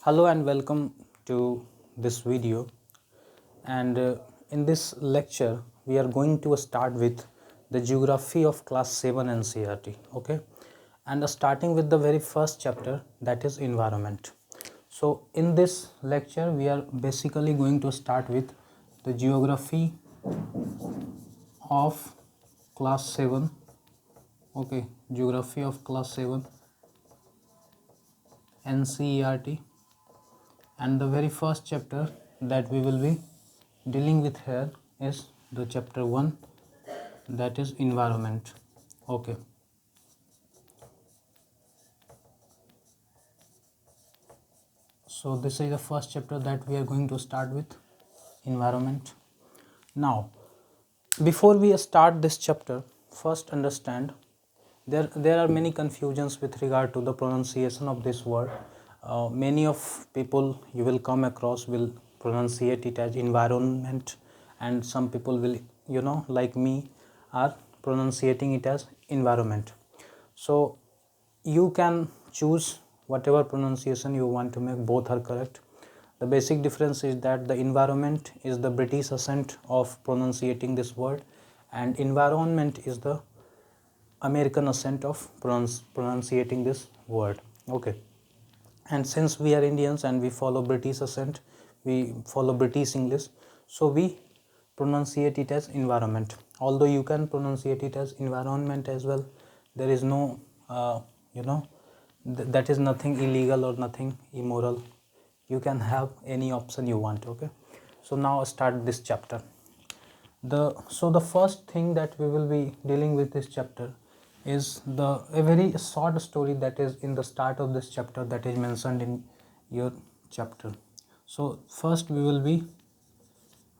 Hello and welcome to this video, and in this lecture we are going to start with the geography of class 7 NCERT. Okay, and starting with the very first chapter, that is environment. So in this lecture we are basically going to start with the geography of class 7. Okay, geography of class 7 NCERT, and the very first chapter that we will be dealing with here is the chapter 1, that is environment. Okay, so this is the first chapter that we are going to start with, environment. Now before we start this chapter, first understand there are many confusions with regard to the pronunciation of this word. Many of people you will come across will pronunciate it as environment, and some people will, like me, are pronunciating it as environment. So you can choose whatever pronunciation you want to make, both are correct. The basic difference is that the environment is the British accent of pronunciating this word, and environment is the American accent of pronunciating this word. Okay, and since we are Indians and we follow British accent, we follow British English, so we pronunciate it as environment. Although you can pronunciate it as environment as well, there is no that is nothing illegal or nothing immoral. You can have any option you want. Okay, so now start this chapter. The first thing that we will be dealing with this chapter is a very short story that is in the start of this chapter, that is mentioned in your chapter. So first we will be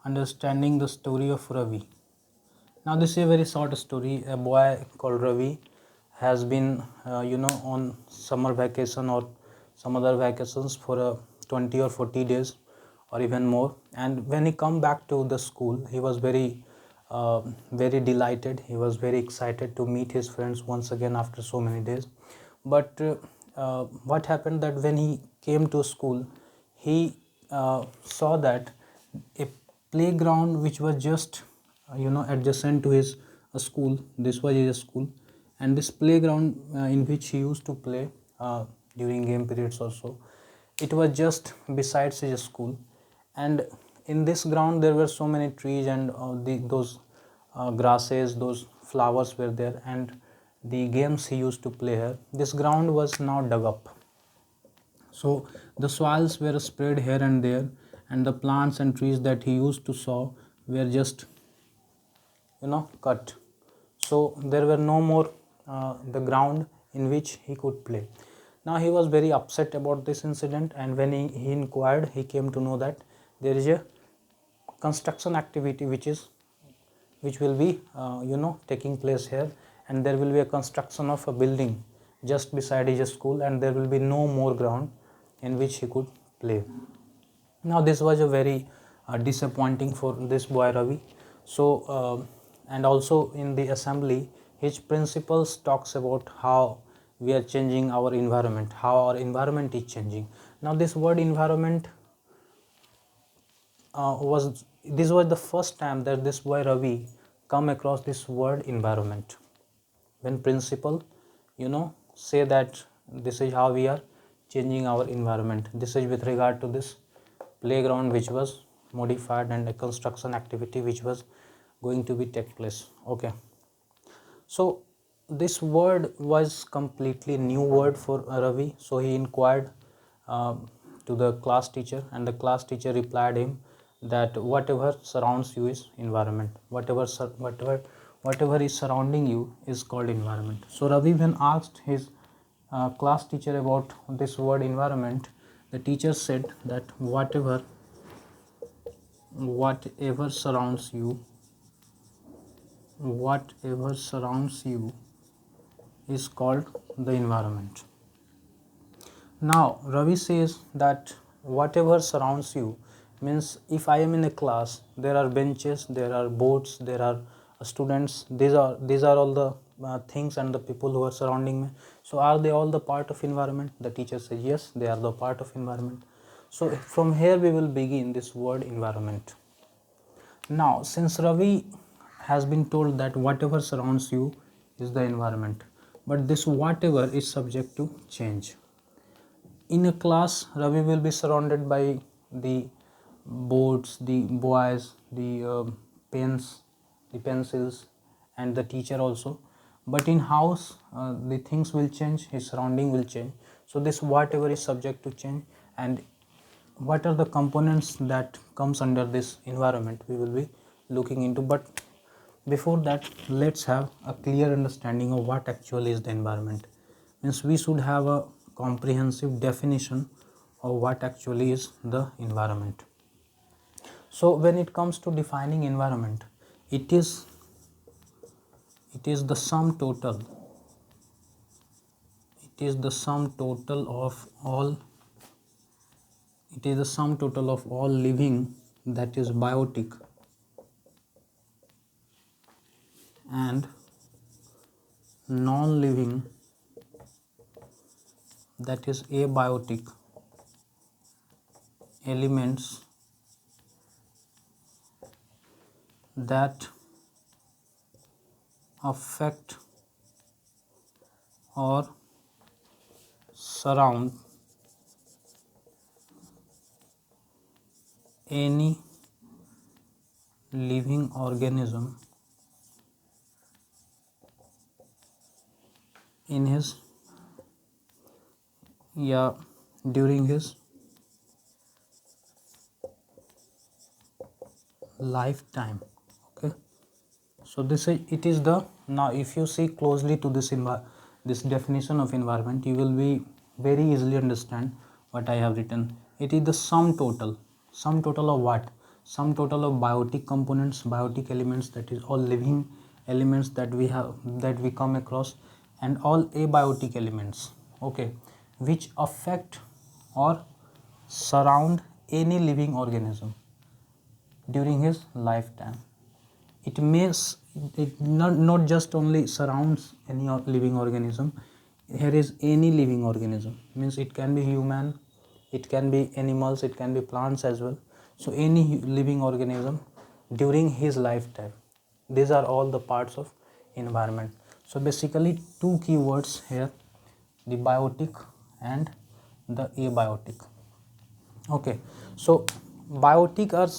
understanding the story of Ravi. Now this is a very short story. A boy called Ravi has been on summer vacation or some other vacations for 20 or 40 days or even more, and when he come back to the school, he was very delighted. He was very excited to meet his friends once again after so many days. But what happened that when he came to school, he saw that a playground which was just adjacent to his school, this was his school, and this playground in which he used to play during game periods also, it was just besides his school. And in this ground there were so many trees, and those grasses, those flowers were there, and the games he used to play here. This ground was now dug up, so the soils were spread here and there, and the plants and trees that he used to sow were just cut. So there were no more the ground in which he could play. Now he was very upset about this incident, and when he inquired, he came to know that there is a construction activity which will be taking place here, and there will be a construction of a building just beside his school, and there will be no more ground in which he could play. Now this was a very disappointing for this boy Ravi. So and also in the assembly, his principals talks about how we are changing our environment, how our environment is changing. Now this word environment this was the first time that this boy Ravi come across this word environment. When principal say that this is how we are changing our environment, this is with regard to this playground which was modified and a construction activity which was going to be take place. Okay, so this word was completely new word for Ravi, so he inquired to the class teacher, and the class teacher replied him that whatever surrounds you is environment, whatever is surrounding you is called environment. So Ravi, when asked his class teacher about this word environment, the teacher said that whatever surrounds you, whatever surrounds you is called the environment. Now Ravi says that whatever surrounds you means, if I am in a class, there are benches, there are boards, there are students, these are all the things and the people who are surrounding me. So are they all the part of environment? The teacher says yes, they are the part of environment. So from here we will begin this word environment. Now, since Ravi has been told that whatever surrounds you is the environment, but this whatever is subject to change. In a class, Ravi will be surrounded by the boards, the boys, the pens, the pencils, and the teacher also. But in house, the things will change, his surrounding will change. So this whatever is subject to change, and what are the components that comes under this environment we will be looking into. But before that, let's have a clear understanding of what actually is the environment. Means we should have a comprehensive definition of what actually is the environment. So when it comes to defining environment, it is the sum total, it is the sum total of all, it is the sum total of all living that is biotic and non-living that is abiotic elements that affect or surround any living organism in his during his lifetime. Okay, so this is, it is the, now if you see closely to this this definition of environment, you will be very easily understand what I have written. It is the sum total of what? Sum total of biotic components, biotic elements, that is all living elements that we have, that we come across, and all abiotic elements, okay, which affect or surround any living organism during his lifetime. It may not just only surrounds any living organism. Here is any living organism, means it can be human, it can be animals, it can be plants as well. So any living organism during his lifetime, these are all the parts of environment. So basically two keywords here, the biotic and the abiotic. Okay, so biotic are,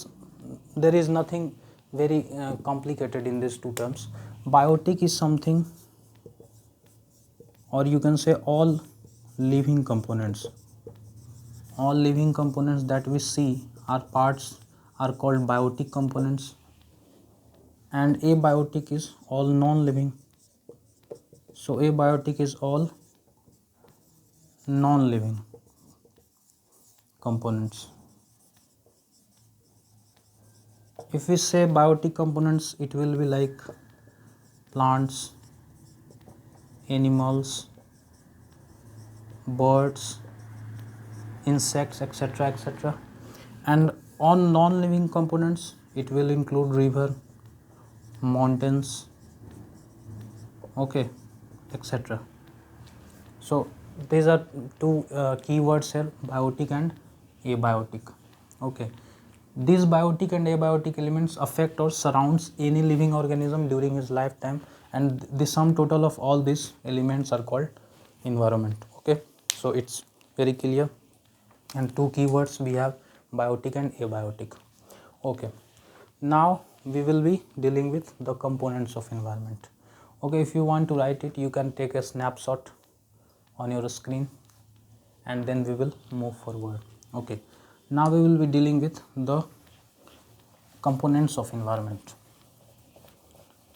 there is nothing very complicated in these two terms. Biotic is something, or you can say all living components, all living components that we see are parts are called biotic components, and abiotic is all non-living. So abiotic is all non-living components. If we say biotic components, it will be like plants, animals, birds, insects, etc., etc. And on non-living components, it will include river, mountains, okay, etc. So these are two keywords here, biotic and abiotic. Okay, these biotic and abiotic elements affect or surrounds any living organism during his lifetime, and the sum total of all these elements are called environment. Okay, so it's very clear, and two keywords we have, biotic and abiotic. Okay, now we will be dealing with the components of environment. Okay, if you want to write it, you can take a snapshot on your screen and then we will move forward. Okay, now we will be dealing with the components of environment.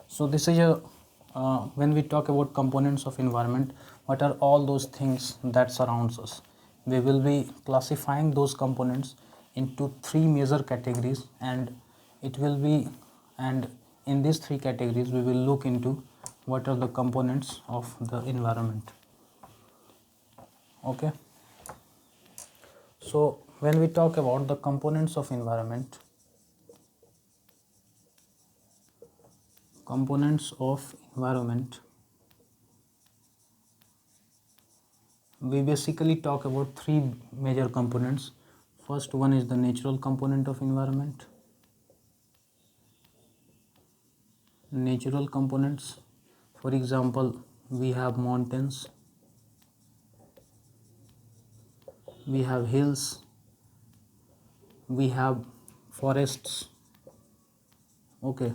So this is a when we talk about components of environment, what are all those things that surrounds us? We will be classifying those components into three major categories, and it will be, and in these three categories we will look into what are the components of the environment. Okay, so when we talk about the components of environment, we basically talk about three major components. First one is the natural component of environment. Natural components, for example, we have mountains, we have hills, we have forests. Okay,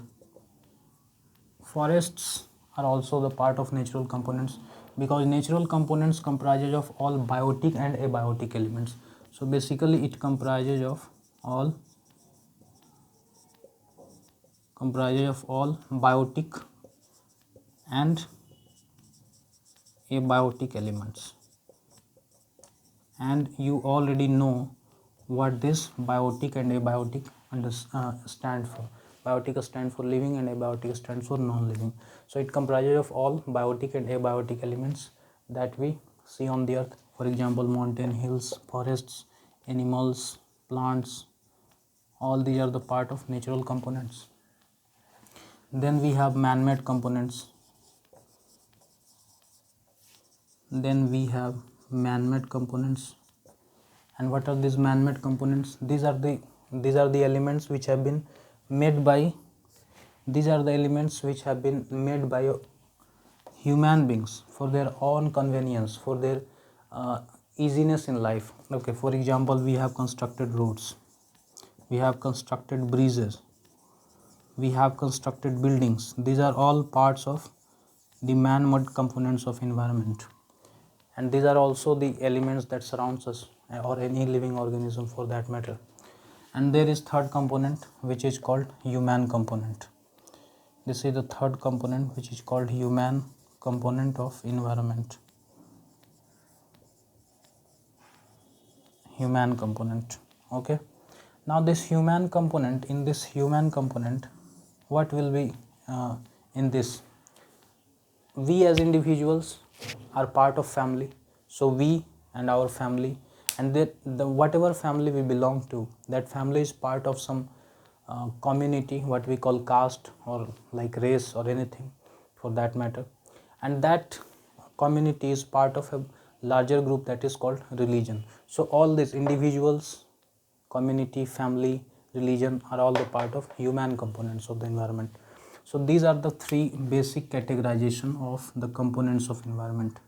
forests are also the part of natural components, because natural components comprises of all biotic and abiotic elements. So basically it comprises of all biotic and abiotic elements, and you already know what this biotic and abiotic stand for. Biotic stands for living and abiotic stands for non-living. So it comprises of all biotic and abiotic elements that we see on the earth. For example, mountain, hills, forests, animals, plants, all these are the part of natural components. Then we have man-made components. And what are these man-made components? These are the elements which have been made by human beings for their own convenience, for their easiness in life. Okay, for example, we have constructed roads, we have constructed bridges, we have constructed buildings. These are all parts of the man-made components of environment, and these are also the elements that surrounds us, or any living organism for that matter. And there is third component, which is called human component. This is the third component, which is called human component of environment. Human component. Okay, now this human component, what will be in this? We as individuals are part of family, so we and our family, and the whatever family we belong to, that family is part of some community, what we call caste, or like race, or anything for that matter. And that community is part of a larger group that is called religion. So all these individuals, community, family, religion are all the part of human components of the environment. So these are the three basic categorization of the components of environment.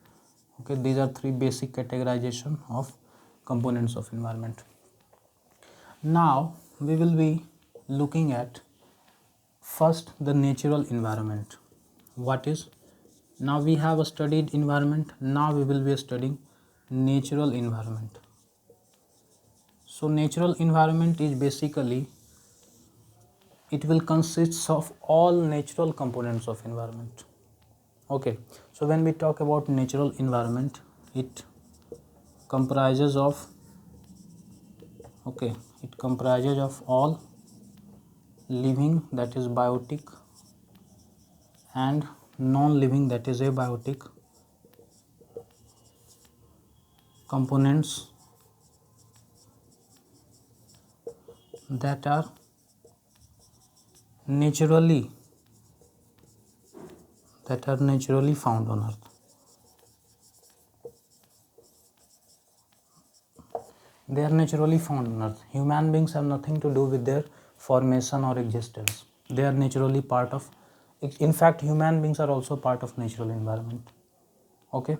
Okay, these are three basic categorization of components of environment. Now we will be looking at first the natural environment. What is? Now we have studied environment, now we will be studying natural environment. So natural environment is basically, it will consist of all natural components of environment. Okay, so when we talk about natural environment, it comprises of all living, that is biotic, and non-living, that is abiotic components that are naturally found on earth. They are naturally found on earth. Human beings have nothing to do with their formation or existence. They are naturally part of, in fact human beings are also part of natural environment. Okay,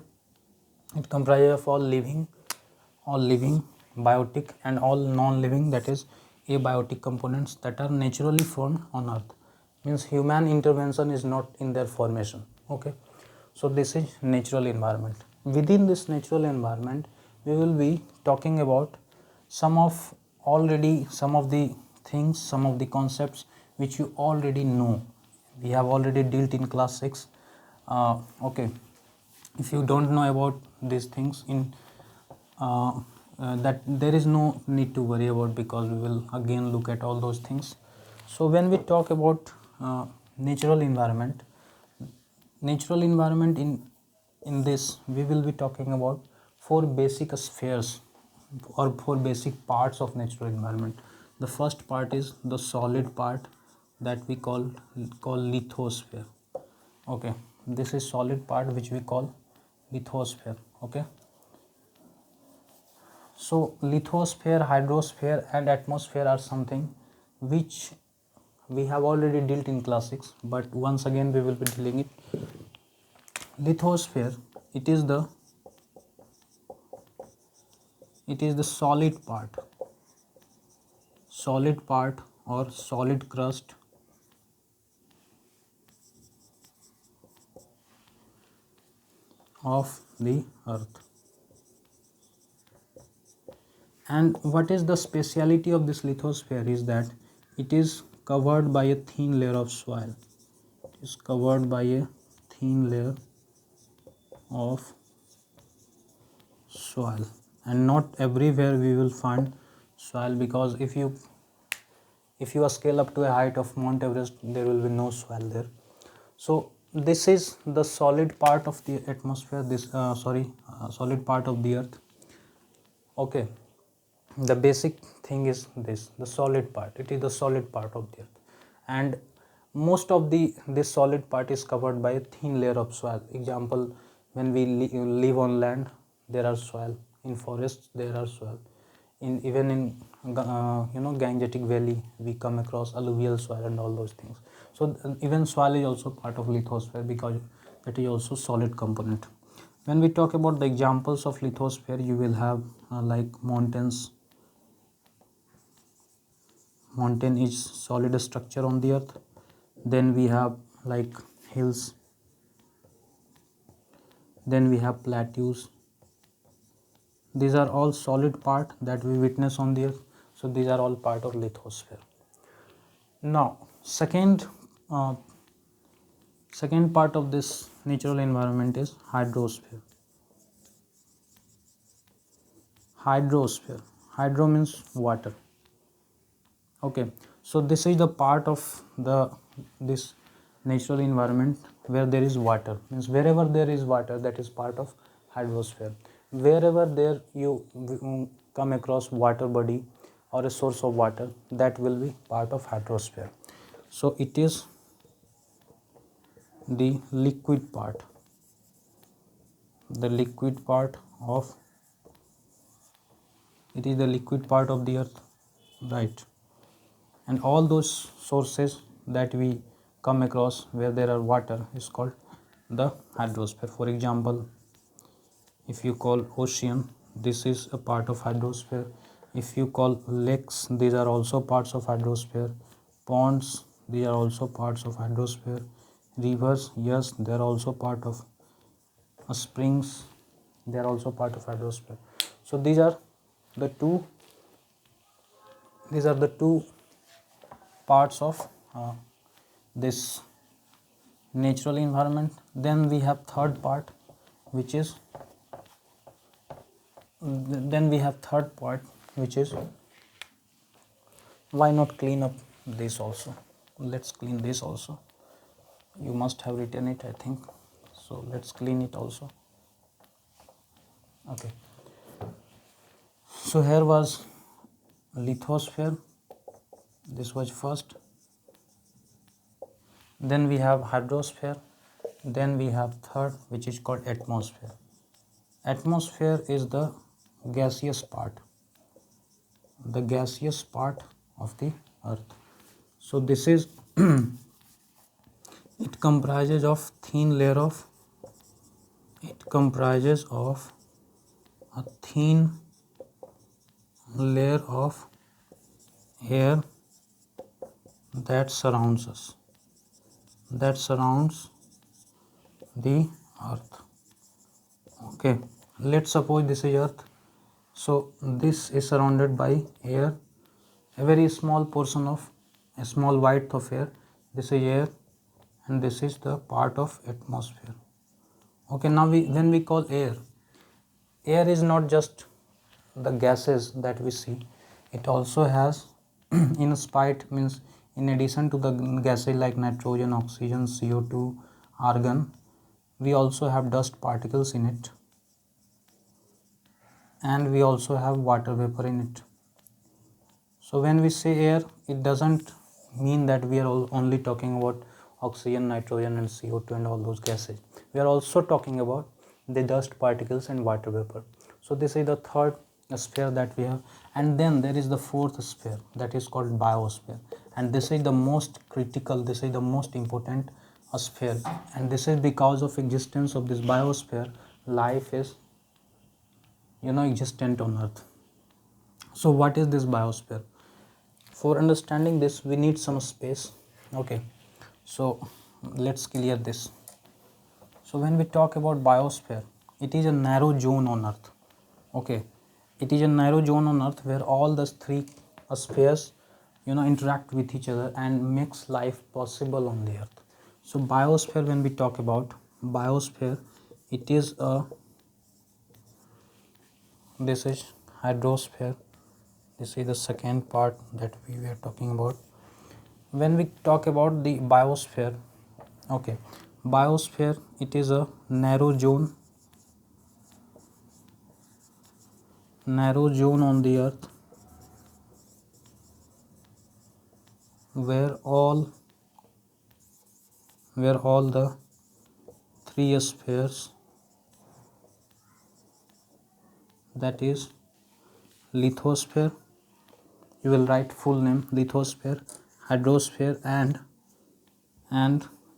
it comprises of all living, biotic, and all non-living, that is abiotic components that are naturally formed on earth. Means human intervention is not in their formation. Okay, so this is natural environment. Within this natural environment, we will be talking about some of the things, some of the concepts which you already know. We have already dealt in class 6. Okay, if you don't know about these things, in that there is no need to worry about, because we will again look at all those things. So when we talk about natural environment, in this we will be talking about four basic spheres, or four basic parts of natural environment. The first part is the solid part, that we call lithosphere. Okay, this is solid part which we call lithosphere. Okay, So lithosphere, hydrosphere and atmosphere are something which we have already dealt in class 6, but once again we will be dealing it. Lithosphere, it is the solid part or solid crust of the earth. And what is the speciality of this lithosphere is that it is covered by a thin layer of soil. It is covered by a thin layer of soil, and not everywhere we will find soil, because if you scale up to a height of Mount Everest, there will be no soil there. So this is the solid part of the atmosphere, solid part of the earth. Okay, the basic thing is this, the solid part. It is the solid part of the earth, and most of this solid part is covered by a thin layer of soil. Example, when we live on land, there are soil. In forests, there are soil. Even in Gangetic Valley, we come across alluvial soil and all those things. So even soil is also part of lithosphere, because that is also solid component. When we talk about the examples of lithosphere, you will have like mountains. Mountain is solid structure on the earth. Then we have like hills. Then we have plateaus. These are all solid part that we witness on the earth. So these are all part of lithosphere. Now second part of this natural environment is hydrosphere. Hydro means water. Okay, so this is the part of this natural environment where there is water. Means wherever there is water, that is part of hydrosphere. Wherever there you come across water body or a source of water, that will be part of hydrosphere. So it is the liquid part. The liquid part of it is the liquid part of the earth, right? And all those sources that we come across where there are water is called the hydrosphere. For example, if you call ocean, this is a part of hydrosphere. If you call lakes, these are also parts of hydrosphere. Ponds, they are also parts of hydrosphere. Rivers, yes, they are also part of springs, they are also part of hydrosphere. So these are the two parts of this natural environment. Then we have third part, which is why not clean up this also. Let's clean this also. You must have written it, I think. So let's clean it also. Okay, so here was lithosphere. This was first. Then we have hydrosphere. Then we have third, which is called atmosphere. Atmosphere is the gaseous part of the earth. So this is it comprises of a thin layer of air that surrounds the earth. Okay, let's suppose this is earth. So this is surrounded by air, a very small portion of a small width of air. This is air, and this is the part of atmosphere. Okay, now when we call air is not just the gases that we see. It also has in addition to the gases like nitrogen, oxygen, CO2, argon, we also have dust particles in it, and we also have water vapor in it. So when we say air, it doesn't mean that we are only talking about oxygen, nitrogen and CO2 and all those gases. We are also talking about the dust particles and water vapor. So this is the third sphere that we have. And then there is the fourth sphere, that is called biosphere, and this is the most critical, this is the most important sphere, and this is because of existence of this biosphere life is existent on earth. So what is this biosphere? For understanding this we need some space. Okay, so let's clear this. So when we talk about biosphere, it is a narrow zone on earth. Okay, it is a narrow zone on earth where all the three spheres interact with each other and makes life possible on the earth. So biosphere, when we talk about biosphere, it is a, this is hydrosphere, this is the second part that we were talking about. When we talk about the biosphere, okay, biosphere, it is a narrow zone on the earth where all the three spheres, that is lithosphere, you will write full name, lithosphere, hydrosphere and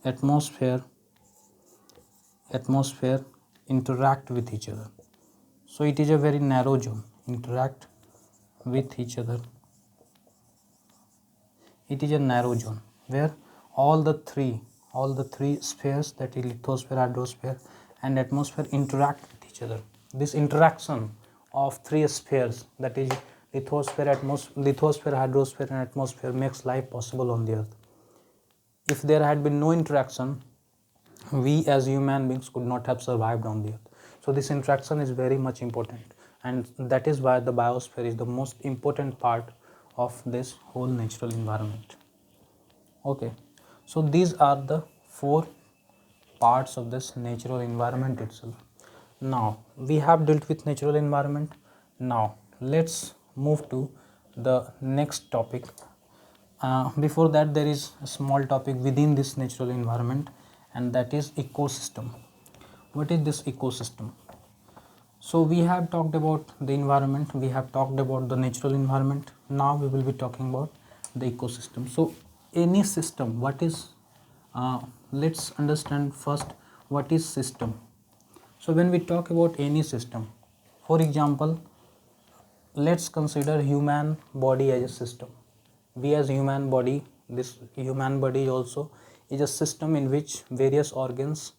atmosphere interact with each other. So it is a very narrow zone, interact with each other. It is a narrow zone where all the three spheres, that is lithosphere, hydrosphere and atmosphere, interact with each other. This interaction of three spheres, that is lithosphere, hydrosphere and atmosphere, makes life possible on the earth. If there had been no interaction, we as human beings could not have survived on the earth. So this interaction is very much important, and that is why the biosphere is the most important part of this whole natural environment. Okay, so these are the four parts of this natural environment itself. Now we have dealt with natural environment. Now let's move to the next topic. Before that, there is a small topic within this natural environment, and that is ecosystem. What is this ecosystem? So we have talked about the environment, we have talked about the natural environment. Now we will be talking about the ecosystem. So any system, what is, let's understand first what is system. So when we talk about any system, for example, let's consider human body as a system. We as human body, this human body also is a system in which various organs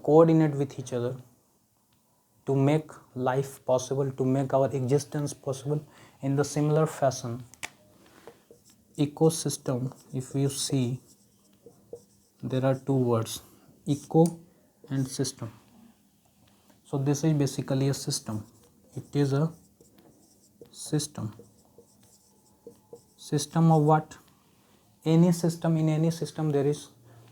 coordinate with each other to make life possible, to make our existence possible. In the similar fashion, ecosystem, if you see, there are two words, eco and system. So this is basically a system. It is a system of what? Any system, in any system there is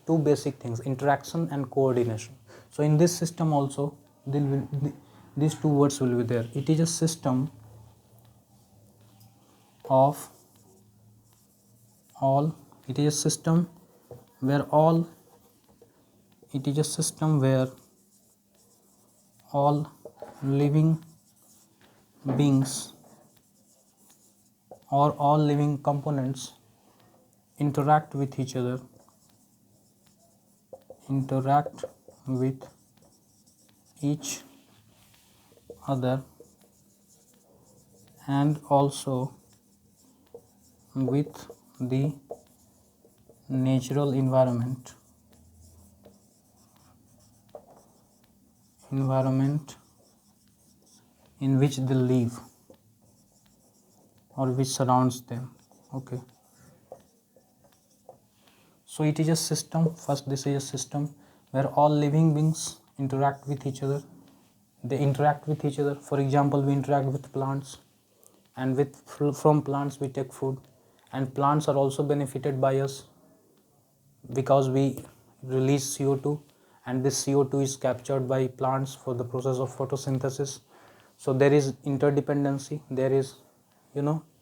two basic things, interaction and coordination. So in this system also these two words will be there. It is a system of all, it is a system where all, it is a system where all living beings or all living components interact with each other, interact with each other, and also with the natural environment in which they live or which surrounds them. Okay, so it is a system. First, this is a system where all living beings interact with each other. They interact with each other. For example, we interact with plants, and from plants we take food, and plants are also benefited by us because we release CO2, and this CO2 is captured by plants for the process of photosynthesis. So there is interdependency, there is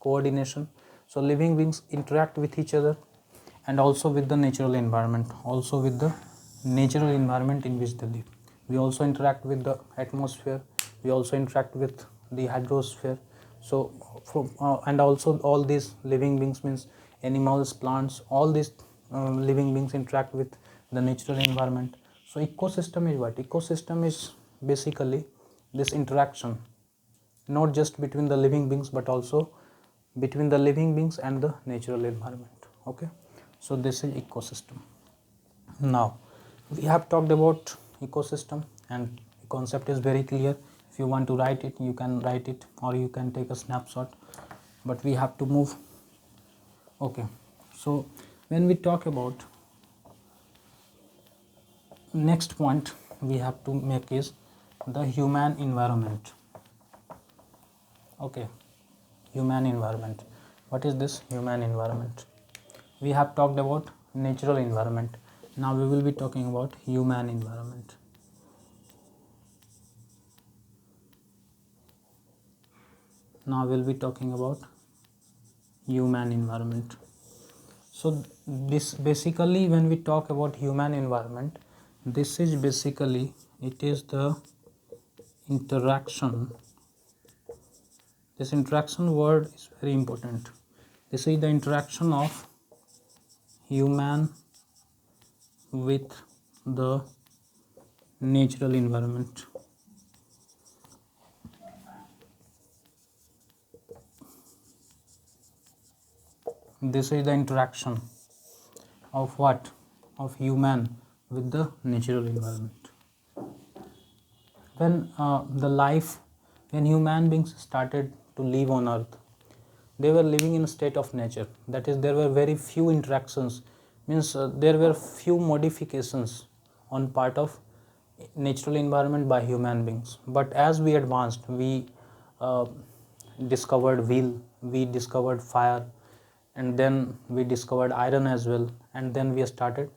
coordination. So living beings interact with each other and also with the natural environment, in which they live. We also interact with the atmosphere, we also interact with the hydrosphere. So from and also all these living beings, means animals, plants, all these living beings interact with the natural environment. So ecosystem is what? Ecosystem is basically this interaction, not just between the living beings but also between the living beings and the natural environment. Okay, so this is ecosystem. Now we have talked about ecosystem and the concept is very clear. If you want to write it, you can write it or you can take a snapshot, but we have to move. Okay, so when we talk about next point we have to make is the human environment. Okay, human environment. What is this human environment? We have talked about natural environment. Now we will be talking about human environment. Now we'll be talking about human environment. So this basically, when we talk about human environment, this is basically, it is the interaction. This interaction word is very important. This is the interaction of human with the natural environment. This is the interaction of what? Of human with the natural environment. When when human beings started to live on earth, they were living in a state of nature. That is, there were very few interactions, means there were few modifications on part of natural environment by human beings. But as we advanced, we uh, discovered wheel, we discovered fire, and then we discovered iron as well, and then we started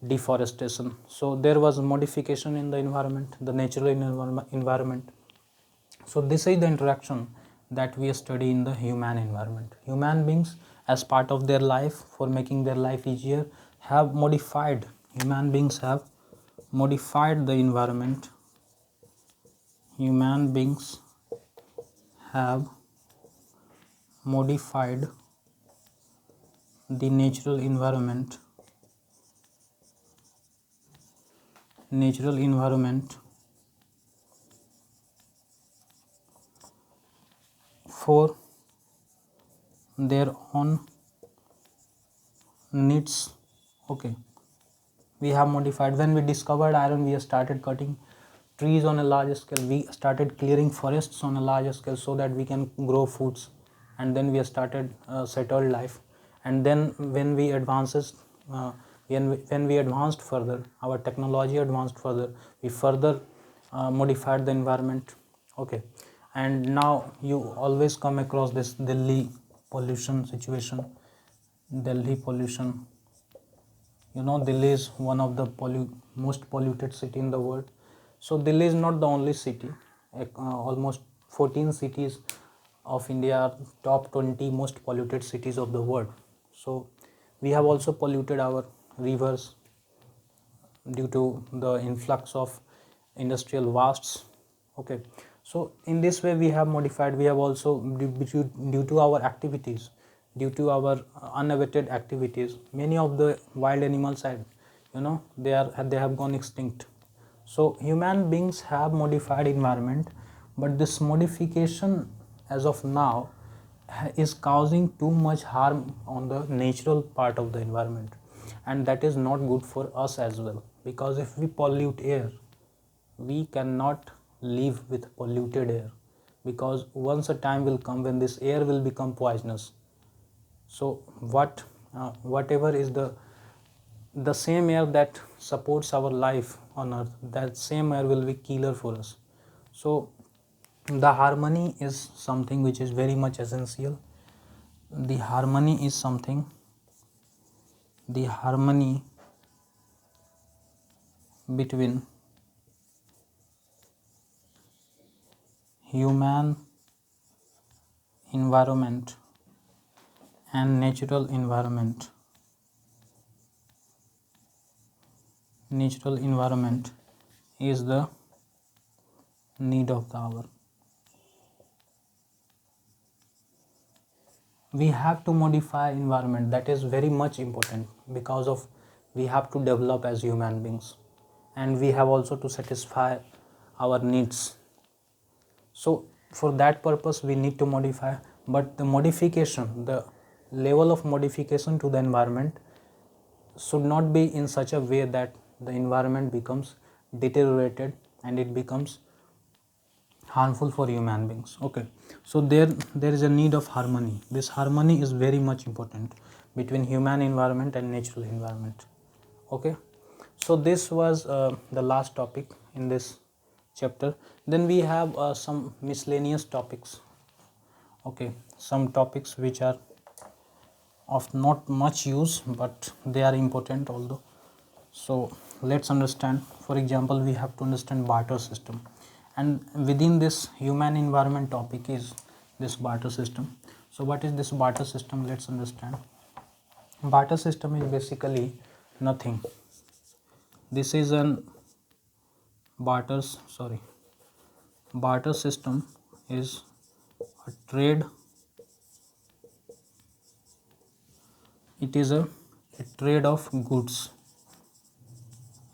deforestation. So there was modification in the environment, the natural environment. So this is the interaction that we study in the human environment. Human beings, as part of their life, for making their life easier, have modified, human beings have modified the environment. Human beings have modified the natural environment for their own needs. Okay, we have modified. When we discovered iron, we started cutting trees on a large scale, we started clearing forests on a large scale so that we can grow foods, and then we started settled life. And then when we advances when we advanced further, our technology advanced further, we further modified the environment. Okay, and now you always come across this Delhi pollution situation. Delhi pollution, you know, Delhi is one of the most polluted city in the world. So Delhi is not the only city. Almost 14 cities of India are top 20 most polluted cities of the world. So we have also polluted our rivers due to the influx of industrial wastes. Okay, so in this way we have modified. We have also, due to our activities, due to our unabated activities, many of the wild animals had, you know, they have gone extinct. So human beings have modified environment, but this modification as of now is causing too much harm on the natural part of the environment, and that is not good for us as well, because if we pollute air, we cannot live with polluted air, because once a time will come when this air will become poisonous. So whatever is the same air that supports our life on earth, that same air will be killer for us. So the harmony is something which is very much essential. The harmony is something, the harmony between human environment and natural environment. Natural environment is the need of the hour. we have to modify environment. That is very much important, because of we have to develop as human beings, and we have also to satisfy our needs. So for that purpose we need to modify, but the modification, the level of modification to the environment should not be in such a way that the environment becomes deteriorated and it becomes harmful for human beings. Okay, so there is a need of harmony. This harmony is very much important between human environment and natural environment. Okay, so this was the last topic in this chapter. Then we have some miscellaneous topics. Okay, some topics which are of not much use, but they are important although. So let's understand. For example, we have to understand barter system, and within this human environment topic is this barter system. So what is this barter system? Let's understand. Barter system is basically nothing. This is an barter system is a trade. It is a trade of goods,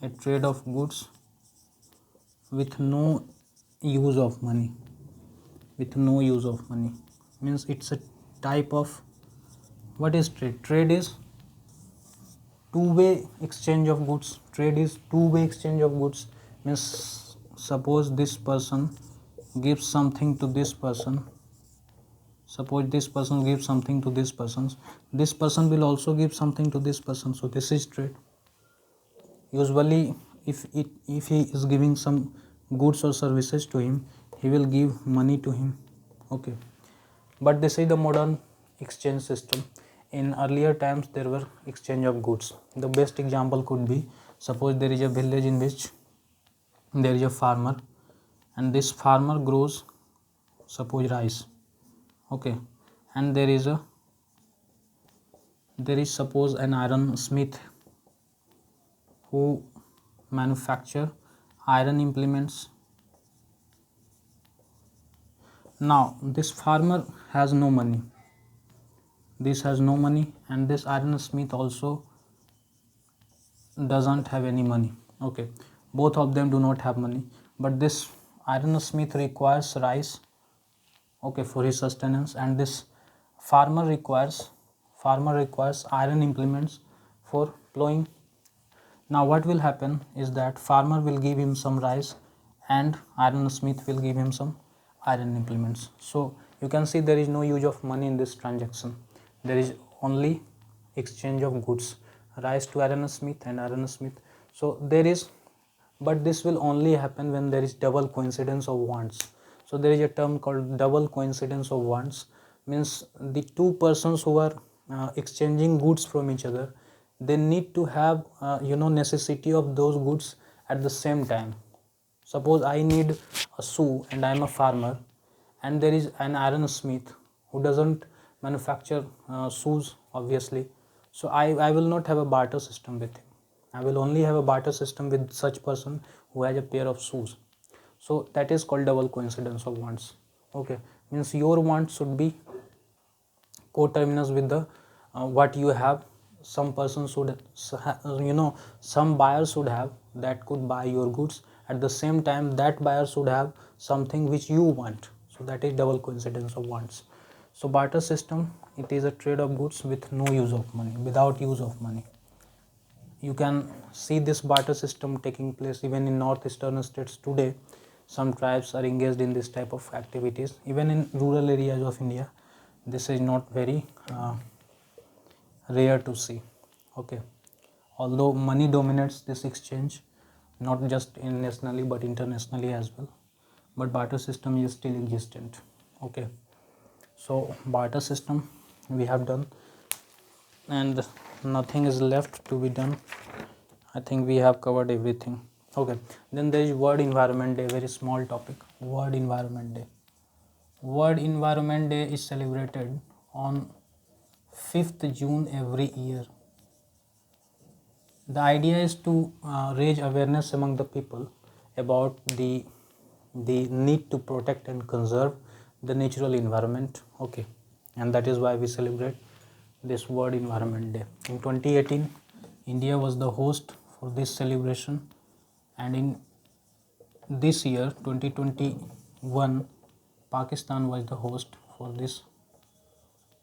a trade of goods with no use of money. With no use of money means it's a type of, what is trade? Trade is two-way exchange of goods. Trade is two-way exchange of goods. Means suppose this person gives something to this person. Suppose this person gives something to this person. This person will also give something to this person. So this is trade. Usually if he is giving some goods or services to him, he will give money to him. Okay, but this is the modern exchange system. In earlier times there were exchange of goods. The best example could be, suppose there is a village in which there is a farmer, and this farmer grows, suppose, rice. Okay, and there is suppose an iron smith who manufacture iron implements. Now this farmer has no money, this has no money, and this iron smith also doesn't have any money. Okay, both of them do not have money, but this iron smith requires rice, okay, for his sustenance, and this farmer requires iron implements for plowing. Now what will happen is that farmer will give him some rice and iron smith will give him some iron implements. So you can see there is no use of money in this transaction. There is only exchange of goods, rice to iron smith and iron smith. So there is, but this will only happen when there is double coincidence of wants. So there is a term called double coincidence of wants. Means the two persons who are exchanging goods from each other, they need to have necessity of those goods at the same time. Suppose I need a shoe and I am a farmer, and there is an iron smith who doesn't manufacture shoes, obviously. So I will not have a barter system with him. I will only have a barter system with such person who has a pair of shoes. So that is called double coincidence of wants. Okay, means your wants should be coterminous with the what you have. Some person should some buyer should have that could buy your goods. At the same time that buyer should have something which you want. So that is double coincidence of wants. So barter system, it is a trade of goods with no use of money, without use of money. You can see this barter system taking place even in northeastern states today. Some tribes are engaged in this type of activities. Even in rural areas of India, this is not very rare to see. Okay, although money dominates this exchange, not just in nationally but internationally as well, but barter system is still existent. Okay, so barter system we have done, and nothing is left to be done. I think we have covered everything. Okay, then there is World Environment Day, very small topic. World Environment Day. World Environment Day is celebrated on 5th June every year. The idea is to raise awareness among the people about the need to protect and conserve the natural environment. Okay, and that is why we celebrate this World Environment Day. In 2018, India was the host for this celebration, and in this year 2021, Pakistan was the host for this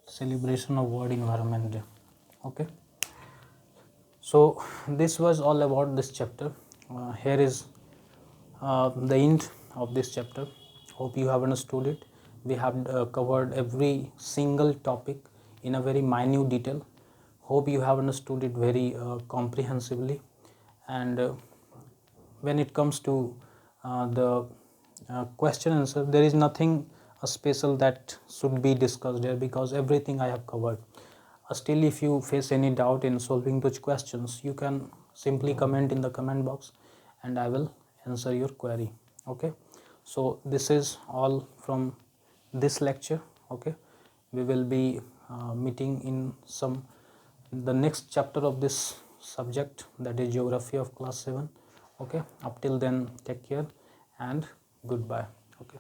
celebration of World Environment Day. Okay, so this was all about this chapter. Here is the end of this chapter. Hope you have understood it. We have covered every single topic in a very minute detail. Hope you have understood it very comprehensively. And when it comes to the question answer, there is nothing special that should be discussed here, because everything I have covered. Still, if you face any doubt in solving those questions, you can simply comment in the comment box and I will answer your query. Okay, so this is all from this lecture. Okay, we will be meeting in the next chapter of this subject, that is geography of class 7. Okay, up till then, take care and goodbye. Okay.